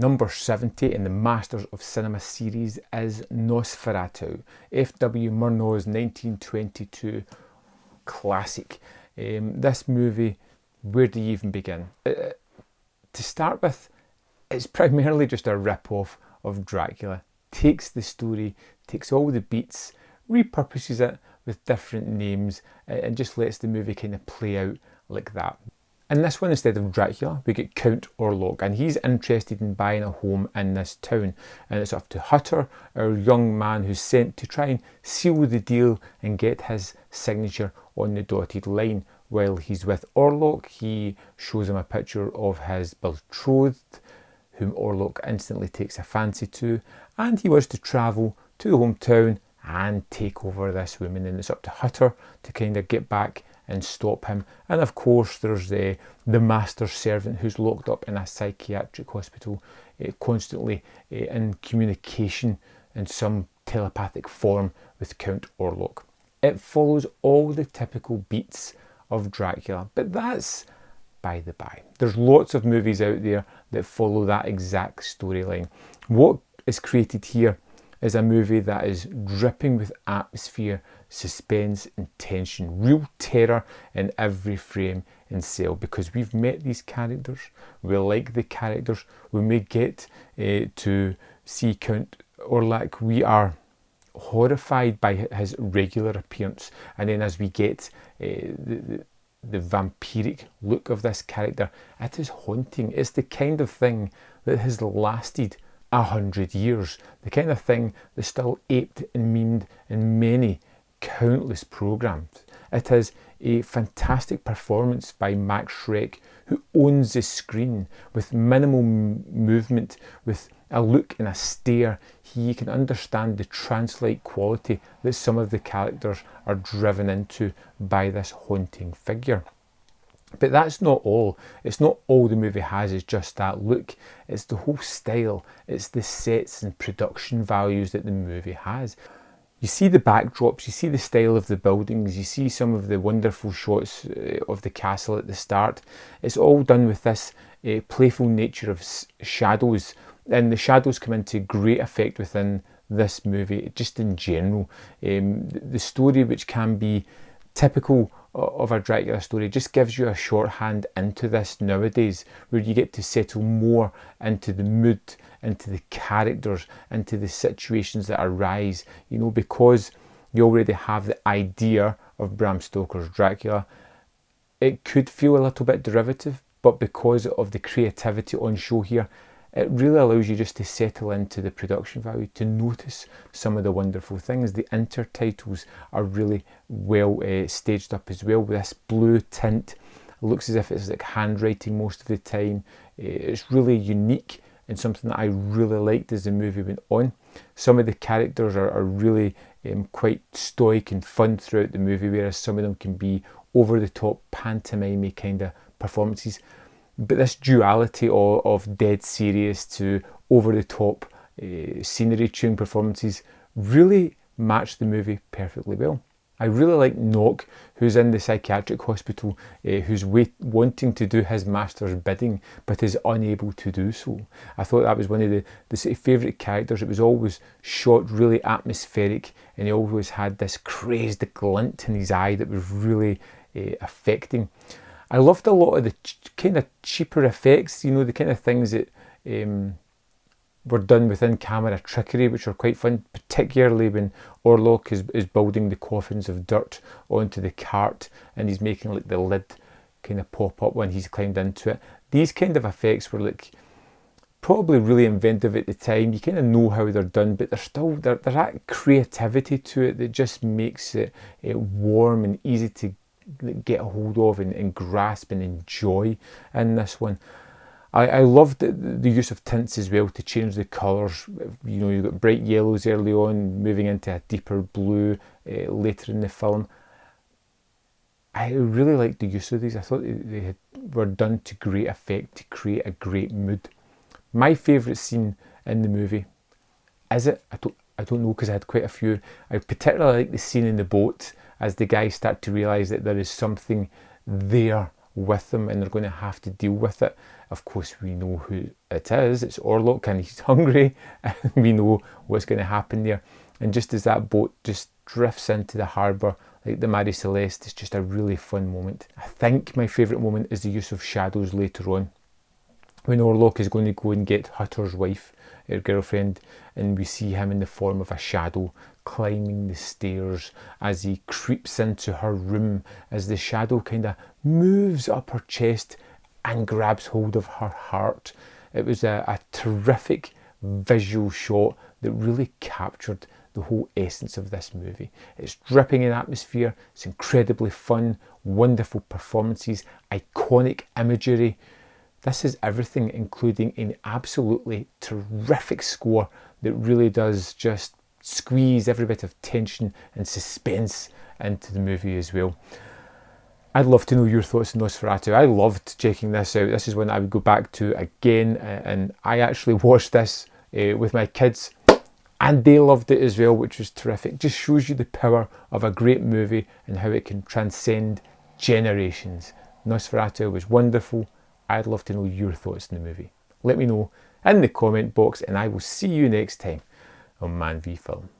Number 70 in the Masters of Cinema series is Nosferatu, F.W. Murnau's 1922 classic. This movie, where do you even begin? To start with, it's primarily just a rip-off of Dracula. Takes the story, takes all the beats, repurposes it with different names, and just lets the movie kind of play out like that. In this one, instead of Dracula, we get Count Orlok, and he's interested in buying a home in this town. And it's up to Hutter, our young man who's sent to try and seal the deal and get his signature on the dotted line. While he's with Orlok, he shows him a picture of his betrothed, whom Orlok instantly takes a fancy to, and he wants to travel to the hometown and take over this woman. And it's up to Hutter to kind of get back and stop him. And of course there's the master's servant who's locked up in a psychiatric hospital, constantly in communication in some telepathic form with Count Orlok. It follows all the typical beats of Dracula, but that's by the by. There's lots of movies out there that follow that exact storyline. What is created here is a movie that is dripping with atmosphere, suspense and tension, real terror in every frame and cell, because we've met these characters, we like the characters. When we get to see Count Orlok, we are horrified by his regular appearance, and then as we get the vampiric look of this character, it is haunting. It's the kind of thing that has lasted 100 years, the kind of thing that's still aped and memed in many countless programs. It is a fantastic performance by Max Schreck, who owns the screen with minimal movement, with a look and a stare. He can understand the trance-like quality that some of the characters are driven into by this haunting figure. But that's not all. It's not all the movie has is just that look. It's the whole style. It's the sets and production values that the movie has. You see the backdrops, you see the style of the buildings, you see some of the wonderful shots of the castle at the start. It's all done with this playful nature of shadows, and the shadows come into great effect within this movie, just in general. The story, which can be typical of a Dracula story, just gives you a shorthand into this nowadays, where you get to settle more into the mood, into the characters, into the situations that arise, you know, because you already have the idea of Bram Stoker's Dracula. It could feel a little bit derivative, but because of the creativity on show here, it really allows you just to settle into the production value, to notice some of the wonderful things. The intertitles are really well staged up as well, with this blue tint. It looks as if it's like handwriting most of the time. It's really unique and something that I really liked as the movie went on. Some of the characters are really quite stoic and fun throughout the movie, whereas some of them can be over-the-top pantomime kind of performances. But this duality of dead serious to over-the-top scenery chewing performances really match the movie perfectly well. I really like Knock, who's in the psychiatric hospital, who's wanting to do his master's bidding, but is unable to do so. I thought that was one of the sort of favourite characters. It was always shot really atmospheric, and he always had this crazed glint in his eye that was really affecting. I loved a lot of the kind of cheaper effects, you know, the kind of things that were done within camera trickery, which are quite fun, particularly when Orlok is building the coffins of dirt onto the cart, and he's making like the lid kind of pop up when he's climbed into it. These kind of effects were like probably really inventive at the time. You kind of know how they're done, but there's that creativity to it that just makes it warm and easy to get a hold of and grasp and enjoy in this one. I loved the use of tints as well to change the colours. You know, you've got bright yellows early on, moving into a deeper blue later in the film. I really liked the use of these. I thought they were done to great effect to create a great mood. My favourite scene in the movie, is it? I don't know, because I had quite a few. I particularly like the scene in the boat as the guys start to realise that there is something there with them and they're going to have to deal with it. Of course, we know who it is. It's Orlok and he's hungry, and we know what's going to happen there. And just as that boat just drifts into the harbour like the Marie Celeste, it's just a really fun moment. I think my favourite moment is the use of shadows later on, when Orlok is going to go and get Hutter's wife, her girlfriend, and we see him in the form of a shadow climbing the stairs as he creeps into her room, as the shadow kind of moves up her chest and grabs hold of her heart. It was a terrific visual shot that really captured the whole essence of this movie. It's dripping in atmosphere, it's incredibly fun, wonderful performances, iconic imagery. This is everything, including an absolutely terrific score that really does just squeeze every bit of tension and suspense into the movie as well. I'd love to know your thoughts on Nosferatu. I loved checking this out. This is one I would go back to again, and I actually watched this with my kids, and they loved it as well, which was terrific. Just shows you the power of a great movie and how it can transcend generations. Nosferatu was wonderful. I'd love to know your thoughts on the movie. Let me know in the comment box, and I will see you next time on Man v Film.